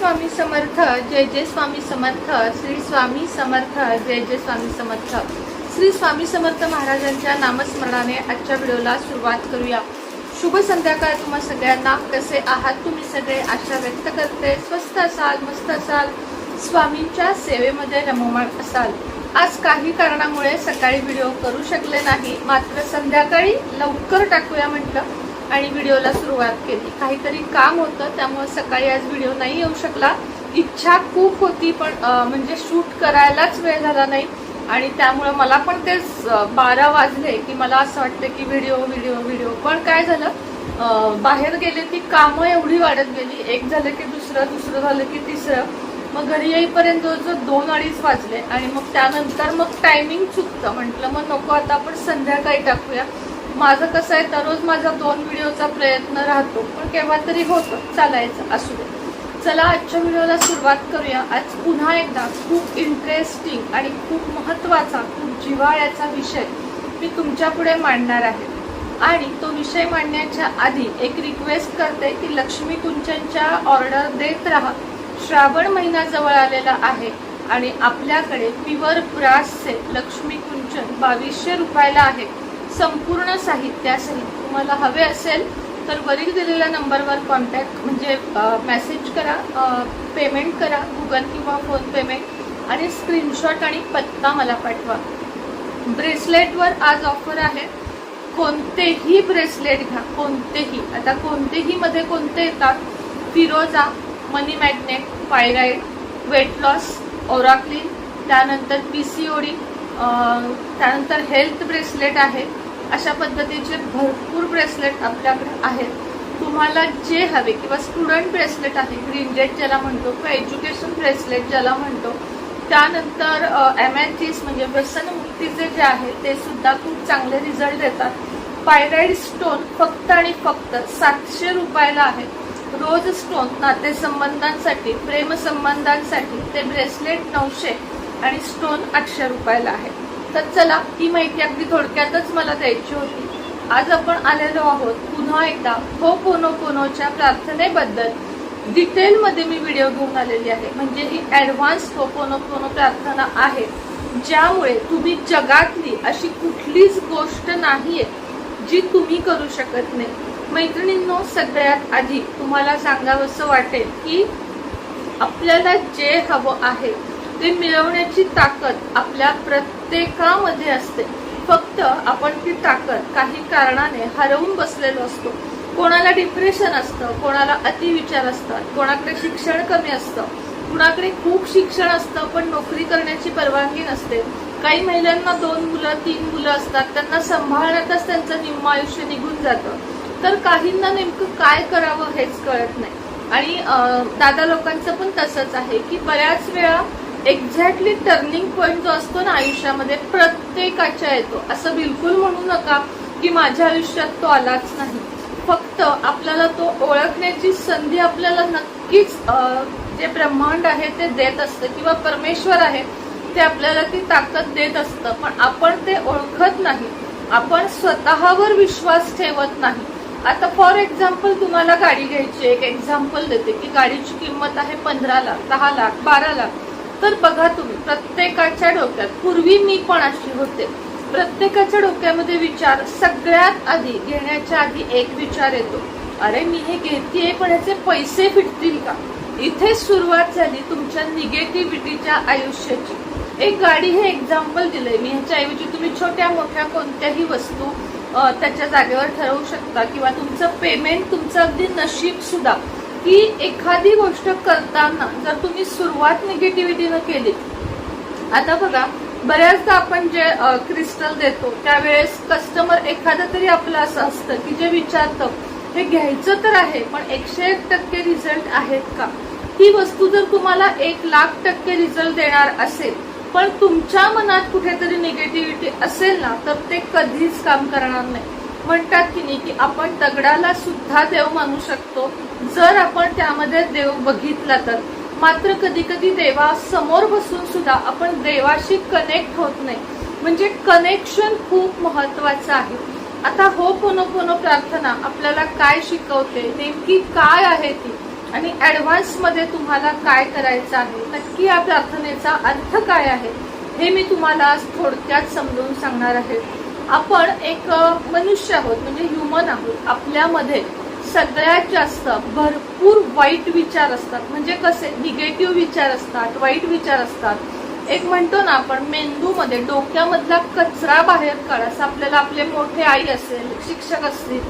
स्वामी समर्थ, जय जय स्वामी समर्थ, श्री स्वामी समर्थ, जय जय स्वामी समर्थ। श्री स्वामी समर्थ महाराजांच्या नामस्मरणाने आजच्या व्हिडिओला सुरुवात करूया। शुभ संध्याकाळ तुम्हा सगळ्यांना। कसे आहात तुम्ही सगळे? आशा व्यक्त करते स्वस्थ असाल, मस्त असाल, स्वामींच्या सेवेमध्ये रममाण असाल। आज काही कारणामुळे सकाळी व्हिडिओ करू शकले नाही, मात्र संध्याकाळी लवकर टाकूया म्हटलं आणि व्हिडिओला सुरुवात केली। काहीतरी काम होतं त्यामुळे सकाळी आज व्हिडिओ नाही येऊ शकला। इच्छा खूप होती पण म्हणजे शूट करायलाच वेळ झाला नाही आणि त्यामुळे मला पण ते 12 वाजले की मला असं वाटतं की व्हिडिओ पण काय झालं, बाहेर गेले ती कामं एवढी वाढत गेली। एक झालं की दुसरं झालं की तिसरं, मग घरी येईपर्यंत जो 2-2:30 वाजले आणि मग त्यानंतर मग टायमिंग चुकतं। म्हटलं मग नको, आता आपण संध्याकाळी टाकूया। माझं कसं आहे, दररोज माझा 2 व्हिडिओचा प्रयत्न राहतो पण केव्हा तरी होतं, चालायचं असू दे। चला आजच्या व्हिडिओला सुरुवात करूया। आज पुन्हा एकदा खूप इंटरेस्टिंग आणि खूप महत्त्वाचा, खूप जिव्हाळ्याचा विषय मी तुमच्या पुढे मांडणार आहे। आणि तो विषय मांडण्याच्या आधी एक रिक्वेस्ट करते की लक्ष्मी कुंचनच्या ऑर्डर देत राहा। श्रावण महिना जवळ आलेला आहे आणि आपल्याकडे प्युअर ब्रासचे लक्ष्मी कुंचन 2200 रुपयाला आहे, संपूर्ण साहित्यासहित। तुम्हाला हवे असेल तर वरील दिलेल्या नंबरवर कॉन्टॅक्ट म्हणजे मेसेज करा, पेमेंट करा, गुगल किंवा फोन पेमेंट, आणि स्क्रीनशॉट आणि पत्ता मला पाठवा। ब्रेसलेटवर आज ऑफर आहे। कोणतेही ब्रेसलेट घ्या, कोणतेही। आता कोणतेही मध्ये कोणते येतात, फिरोजा, मनी मॅग्नेट, पायराइड, वेट लॉस, ओराक्लिन, त्यानंतर PCOD, त्यानंतर हेल्थ ब्रेसलेट आहे। अशा पद्धतीचे भरपूर ब्रेसलेट आपल्याकडे आहेत। तुम्हाला जे हवे, किंवा स्टुडंट ब्रेसलेट आहे, ग्रीन डेट ज्याला म्हणतो, किंवा एज्युकेशन ब्रेसलेट ज्याला म्हणतो, त्यानंतर एमॅथिस म्हणजे व्यसनमुक्तीचे जे आहे ते सुद्धा खूप चांगले रिझल्ट देतात। पायराइड स्टोन फक्त आणि फक्त 700 रुपयाला आहे। रोज स्टोन नातेसंबंधांसाठी, प्रेमसंबंधांसाठी ते ब्रेसलेट 900 आणि स्टोन 800 रुपयाला आहे। तर चला, ही माहिती अगदी थोडक्यातच मला द्यायची होती। आज आपण आलेलो आहोत पुन्हा एकदा होपोनोपोनोच्या प्रार्थनेबद्दल डिटेलमध्ये मी व्हिडिओ घेऊन आलेली आहे। म्हणजे ही ॲडव्हान्स होपोनोपोनो प्रार्थना आहे, ज्यामुळे तुम्ही जगातली अशी कुठलीच गोष्ट नाहीये जी तुम्ही करू शकत नाही। मैत्रिणींनो, सगळ्यात आधी तुम्हाला सांगावंसं वाटेल की आपल्याला जे हवं आहे ते मिळवण्याची ताकद आपल्या प्रत्येकामध्ये असते। फक्त आपण ती ताकद काही कारणाने हरवून बसलेलो असतो। कोणाला डिप्रेशन असतं, कोणाला अतिविचार असतात, कोणाकडे शिक्षण कमी असतं, कुणाकडे खूप शिक्षण असतं पण नोकरी करण्याची परवानगी नसते। काही महिलांना 2 मुलं 3 मुलं असतात, त्यांना सांभाळण्यातच त्यांचं निम्म आयुष्य निघून जातं। तर काहींना नेमकं काय करावं हेच कळत नाही। आणि दादा लोकांचं पण तसंच आहे की बऱ्याच वेळा एक्झॅक्टली टर्निंग पॉइंट जो असतो ना आयुष्यामध्ये, प्रत्येकाच्या येतो। असं बिलकुल म्हणू नका की माझ्या आयुष्यात तो आलाच नाही। फक्त आपल्याला तो ओळखण्याची संधी आपल्याला नक्कीच जे ब्रह्मांड आहे ते देत असतं, किंवा परमेश्वर आहे ते आपल्याला ती ताकद देत असतं, पण आपण ते ओळखत नाही। आपण स्वतःवर विश्वास ठेवत नाही। आता फॉर एक्झाम्पल तुम्हाला गाडी घ्यायची, एक एक्झाम्पल देते की गाडीची किंमत आहे 15 लाख, 10 लाख, 12 लाख। तर बघा तुम्ही, प्रत्येकाच्या डोक्यात, पूर्वी मी पण अशी होते, प्रत्येकाच्या डोक्यामध्ये विचार सगळ्यात आधी घेण्याच्या आधी एक विचार येतो, अरे मी हे घेतेय पण ह्याचे पैसे फिटतील का? इथे सुरुवात झाली तुमच्या निगेटिव्हिटीच्या आयुष्याची। एक गाडी हे एक्झाम्पल दिलंय मी, ह्याच्याऐवजी तुम्ही छोट्या मोठ्या कोणत्याही वस्तू त्याच्या जागेवर ठरवू शकता, किंवा तुमचं पेमेंट, तुमचं अगदी नशीब सुद्धा, की एखादी गोष्ट करताना जर तुम्ही सुरुवात निगेटिव्हिटीनं केली। आता बघा, बऱ्याचदा आपण जे क्रिस्टल देतो त्यावेळेस कस्टमर एखादं तरी आपलं असं असतं की जे विचारतं हे घ्यायचं तर आहे पण 101% रिझल्ट आहेत का? ही वस्तू जर तुम्हाला 1,00,000% रिझल्ट देणार असेल पण तुमच्या मनात कुठेतरी निगेटिव्हिटी असेल ना, तर ते कधीच काम करणार नाही। म्हणतात की नाही की आपण दगडाला सुद्धा देव मानू शकतो जर आपण त्यामध्ये देव बघितला तर। मात्र कधी कधी देवा समोर बसून सुद्धा आपण देवाशी कनेक्ट होत नाही। म्हणजे कनेक्शन खूप महत्वाचं आहे। आता होपोनोपोनो प्रार्थना आपल्याला काय शिकवते, नेमकी काय आहे ती, आणि ॲडव्हान्समध्ये तुम्हाला काय करायचं आहे, नक्की या प्रार्थनेचा अर्थ काय आहे हे मी तुम्हाला थोडक्यात समजावून सांगणार आहे. आपण एक मनुष्य आहोत, म्हणजे ह्युमन आहोत. आपल्यामध्ये सगळ्यात जास्त भरपूर वाईट विचार असतात. म्हणजे कसे निगेटिव्ह विचार असतात, वाईट विचार असतात. एक म्हणतो ना आपण मेंदूमध्ये डोक्यामधला कचरा बाहेर काढ, असं आपल्याला आपले मोठे आई असेल, शिक्षक असतील,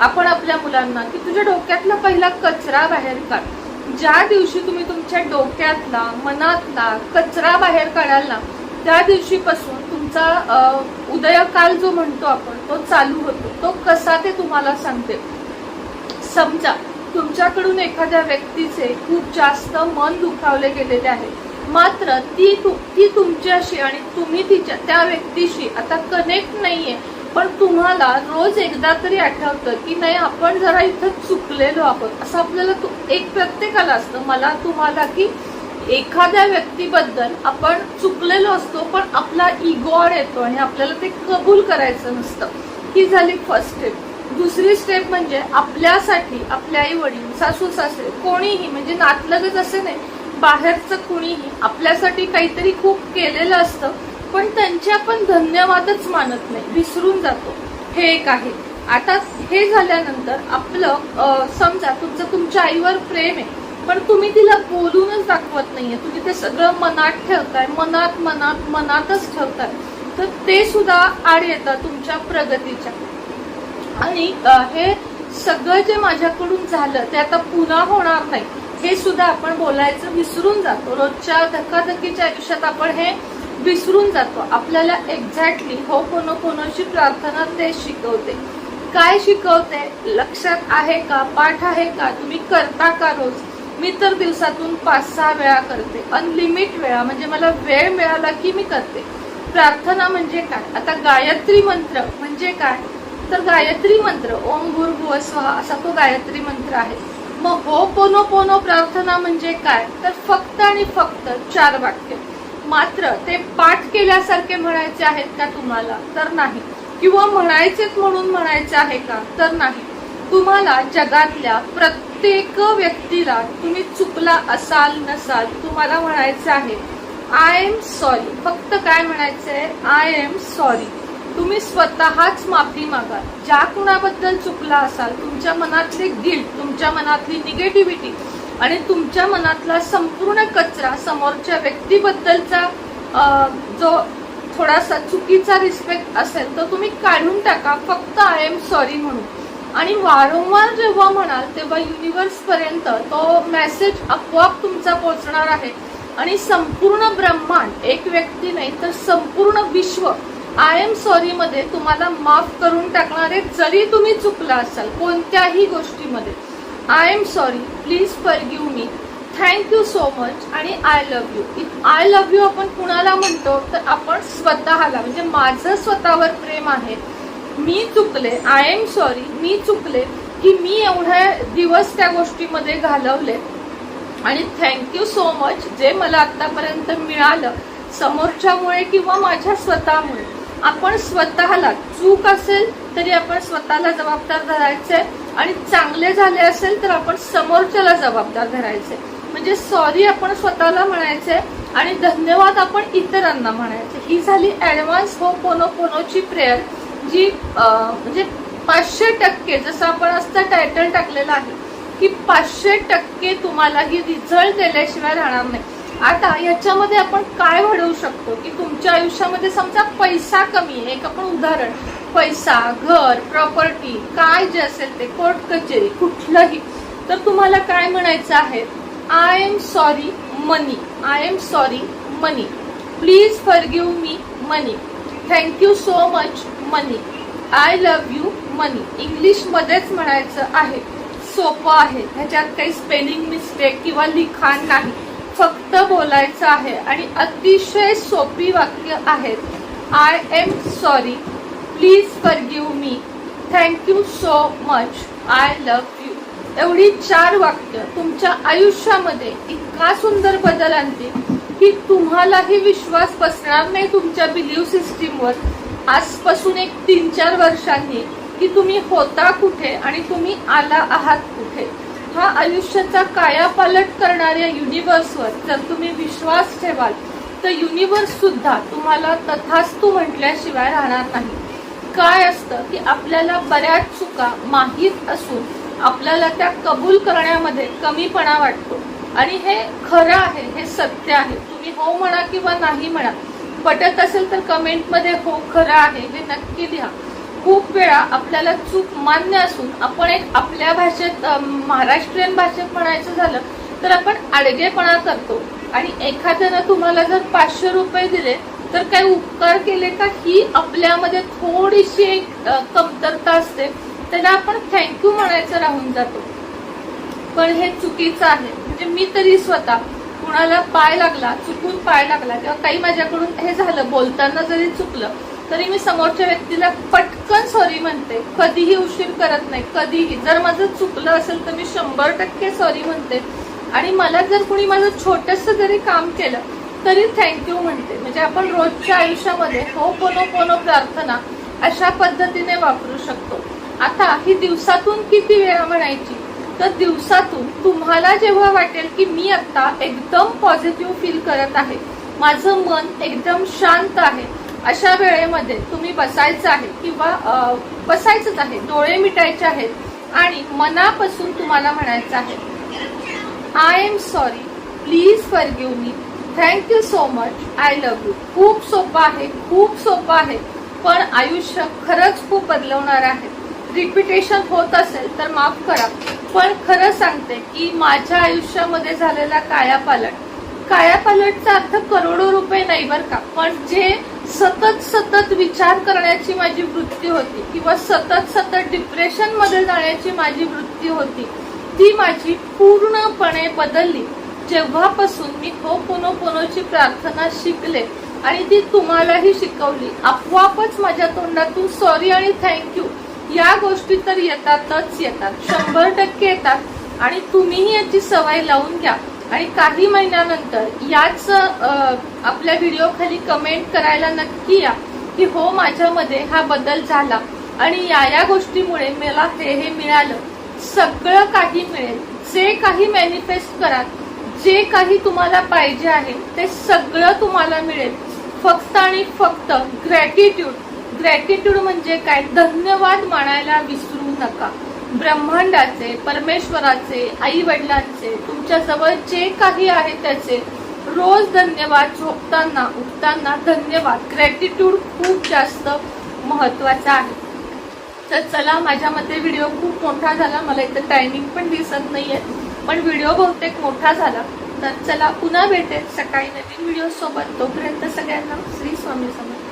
आपण आपल्या मुलांना की तुझ्या डोक्यातला पहिला कचरा बाहेर काढ. ज्या दिवशी तुम्ही तुमच्या डोक्यातला मनातला कचरा बाहेर काढाल ना, त्या दिवशीपासून तुमचा उदयकाल जो म्हणतो आपण तो चालू होतो. तो कसा ते तुम्हाला सांगते. समजा तुमच्याकडून एखाद्या व्यक्तीचे खूप जास्त मन दुखावले गेलेले आहे, मात्र ती तुमच्याशी आणि तुम्ही त्या व्यक्तीशी आता कनेक्ट नाहीये, पण तुम्हाला रोज एकदा तरी आठवतं की नाही आपण जरा इथं चुकलेलो आहोत. असं आपल्याला एक प्रत्येकाला असतं, मला तुम्हाला, की एखाद्या व्यक्तीबद्दल आपण चुकलेलो असतो पण आपला इगो येतो आणि आपल्याला ते कबूल करायचं नसतं. ही झाली फर्स्ट स्टेप. दुसरी स्टेप म्हणजे आपल्यासाठी आपले आई वडील, सासू सासरे, कोणीही, म्हणजे नातलगच असे नाही, बाहेरचं कुणीही आपल्यासाठी काहीतरी खूप केलेलं असतं, पण त्यांचे आपण धन्यवादच मानत नाही, विसरून जातो. हे एक आहे. आता हे झाल्यानंतर आपलं समजा तुमच्या आईवर प्रेम आहे, पण तुम्ही तिला बोलूनच दाखवत नाहीये, तुम्ही ते सगळं मनात ठेवताय, मनातच ठेवताय, तर ते सुद्धा आड येतात तुमच्या प्रगतीच्या. आणि हे सगळं जे माझ्याकडून झालं ते आता पुन्हा होणार नाही हे सुद्धा आपण बोलायचं विसरून जातो. रोजच्या धकाधकीच्या आयुष्यात आपण हे विसरून जातो. आपल्याला एक्झॅक्टली होपोनोपोनोची प्रार्थना ते शिकवते. काय शिकवते लक्षात आहे का? पाठ आहे का? तुम्ही करता का रोज? मी तर दिवसातून 5-6 वेळा करते, अनलिमिट वेळा, म्हणजे मला वेळ मिळाला की मी करते. प्रार्थना म्हणजे काय? आता गायत्री मंत्र म्हणजे काय? तर गायत्री मंत्र ओम भूर्भुवः स्वः असा तो गायत्री मंत्र आहे. मग होपोनोपोनो प्रार्थना म्हणजे काय? तर फक्त आणि फक्त 4 वाक्य. मात्र ते पाठ केल्यासारखे म्हणायचे आहेत का तुम्हाला? तर नाही. किंवा म्हणायचेच म्हणून म्हणायचे आहे का? तर नाही. तुम्हाला जगातल्या प्रत्येक व्यक्तीला, तुम्ही चुकला असाल नसाल, तुम्हाला म्हणायचं आहे आय एम सॉरी. फक्त काय म्हणायचंय? I am sorry. तुम्ही स्वतःच माफी मागा. ज्या कुणाबद्दल चुकला असाल, तुमच्या मनातले गिल्ट, तुमच्या मनातली निगेटिव्हिटी आणि तुमच्या मनातला संपूर्ण कचरा, समोरच्या व्यक्तीबद्दलचा जो थोडासा चुकीचा रिस्पेक्ट असेल तर तुम्ही काढून टाका, फक्त आय एम सॉरी म्हणून. आणि वारंवार जेव्हा म्हणाल तेव्हा युनिव्हर्स पर्यंत तो मेसेज आपोआप तुमचा पोहोचणार आहे आणि संपूर्ण ब्रह्मांड, एक व्यक्ती नाही तर संपूर्ण विश्व आय एम सॉरी मध्ये तुम्हाला माफ करून टाकणारे, जरी तुम्ही चुकला असाल कोणत्याही गोष्टीमध्ये. I am sorry, please forgive me, thank you so much आणि I love you. I love you आपण कुणाला म्हणतो? तर आपण स्वतःला, म्हणजे माझं स्वतःवर प्रेम आहे, मी चुकले, आय एम सॉरी, मी चुकले की मी एवढे दिवस त्या गोष्टीमध्ये घालवले आणि थँक्यू सो मच जे मला आतापर्यंत मिळालं समोरच्यामुळे किंवा माझ्या स्वतःमुळे. आपण स्वतःला, चूक असेल तरी आपण स्वतःला जबाबदार धरायचे आणि चांगले झाले असेल तर आपण समोरच्याला जबाबदार धरायचे. म्हणजे सॉरी आपण स्वतःला म्हणायचे आणि धन्यवाद आपण इतरांना म्हणायचे. ही झाली ऍडव्हान्स होपोनोपोनोची प्रेयर, जी म्हणजे 500% जसं आपण असं टायटल टाकलेलं आहे की 500% तुम्हाला ही रिझल्ट दिल्याशिवाय राहणार नाही. आता याच्यामध्ये आपण काय घडवू शकतो की तुमच्या आयुष्यामध्ये समजा पैसा कमी आहे, एक आपण उदाहरण, पैसा, घर, प्रॉपर्टी, काय जे असेल ते, कोर्ट कचेरी, कुठलंही, तर तुम्हाला काय म्हणायचं आहे? I am sorry money, I am sorry money, please forgive me money, thank you so much money, I love you money. इंग्लिशमध्येच म्हणायचं आहे, सोपं आहे, ह्याच्यात काही स्पेलिंग मिस्टेक किंवा लिखाण नाही, फक्त बोलायचं आहे आणि अतिशय सोपी वाक्य आहेत. I am sorry, please forgive me, thank you so much, I love you. एवढी 4 वाक्य तुमच्या आयुष्यामध्ये इतका सुंदर बदल आणतील की तुम्हालाही विश्वास बसणार नाही तुमच्या बिलीव्ह सिस्टीमवर आजपासून एक 3-4 वर्षांनी की तुम्ही होता कुठे आणि तुम्ही आला आहात कुठे. हा आयुष्याचा कायापालट करणाऱ्या युनिव्हर्सवर जर तुम्ही विश्वास ठेवाल तर युनिव्हर्स सुद्धा तुम्हाला तथास्तु म्हटल्याशिवाय राहणार नाही. काय असतं की आपल्याला बऱ्याच चुका माहीत असून आपल्याला त्या कबूल करण्यामध्ये कमीपणा वाटतो आणि हे खरं आहे, हे सत्य आहे. तुम्ही हो म्हणा किंवा नाही म्हणा, पटत असेल तर कमेंटमध्ये हो खरं आहे हे नक्की लिहा. खूप वेळा आपल्याला चूक मान्य असून आपण एक आपल्या भाषेत महाराष्ट्रीयन भाषेत म्हणायचं झालं तर आपण आडगेपणा करतो आणि एखाद्यानं तुम्हाला जर 500 रुपये दिले तर काही उपकार केले का ही आपल्यामध्ये थोडीशी एक कमतरता असते. त्याला आपण थँक्यू म्हणायचं राहून जातो, पण हे चुकीचं आहे. म्हणजे मी तरी स्वतः कुणाला पाय लागला, चुकून पाय लागला किंवा काही माझ्याकडून हे झालं, बोलताना जरी चुकलं तरी मी समोरच्या व्यक्तीला पटकन सॉरी म्हणते. कधीही उशीर करत नाही, कधीही. जर माझं चुकलं असेल तर मी 100% सॉरी म्हणते आणि मला जर कुणी माझं छोटंसं जरी काम केलं तरी थँक्यू म्हणते. म्हणजे आपण रोजच्या आयुष्यामध्ये हो पोनो प्रार्थना अशा पद्धतीने वापरू शकतो. आता ही दिवसातून किती वेळा म्हणायची, तर दिवसातून तुम्हाला जेव्हा वाटेल की मी आता एकदम पॉझिटिव्ह फील करत आहे, माझं मन एकदम शांत आहे, अशा वेळेमध्ये तुम्ही बसायचं आहे किंवा बसायचंच आहे, डोळे मिटायचे आहेत आणि मनापासून तुम्हाला म्हणायचं आहे I am sorry, please forgive me, thank you so much, I love you. खूप सोपं आहे, खूप सोपं आहे, पण आयुष्य खरंच खूप बदलवणार आहे. रिपिटेशन होत असेल तर माफ करा, पण खरं सांगते की माझ्या आयुष्यामध्ये झालेला कायापालटचा अर्थ करोडो रुपये नाही बरं का, पण जे सतत विचार करण्याची माझी वृत्ती होती किंवा सतत डिप्रेशन मध्ये जाण्याची माझी वृत्ती होती, ती माझी पूर्णपणे बदलली जेव्हापासून मी हो पोनोची प्रार्थना शिकले आणि ती तुम्हालाही शिकवली. आपोआपच माझ्या तोंडातून सॉरी आणि थँक्यू या गोष्टी तर येतातच येतात, 100% येतात आणि तुम्हीही याची सवय लावून घ्या. आणि काही महिन्यानंतर याच आपल्या व्हिडिओ खाली कमेंट करायला नक्की या की हो माझ्यामध्ये हा बदल झाला आणि या गोष्टीमुळे मला हे मिळालं. सगळं काही मिळेल. जे काही मॅनिफेस्ट करा, जे काही तुम्हाला पाहिजे आहे ते सगळं तुम्हाला मिळेल. फक्त आणि फक्त ग्रॅटिट्यूड म्हणजे काय, धन्यवाद मानायला विसरू नका. ब्रह्मांडाचे, परमेश्वराचे, आई वडिलांचे, तुमच्या जवळ जे काही आहे त्याचे रोज धन्यवाद. झोपताना उठताना धन्यवाद. ग्रॅटिट्यूड खूप जास्त महत्वाचा आहे. तर चला, माझ्या मते व्हिडिओ खूप मोठा झाला, मला इथं टायमिंग पण दिसत नाहीये, पण व्हिडिओ बहुतेक मोठा झाला. तर चला पुन्हा भेटेल सकाळी नवीन व्हिडिओ सोबत. तोपर्यंत सगळ्यांना श्री स्वामी समर्थ.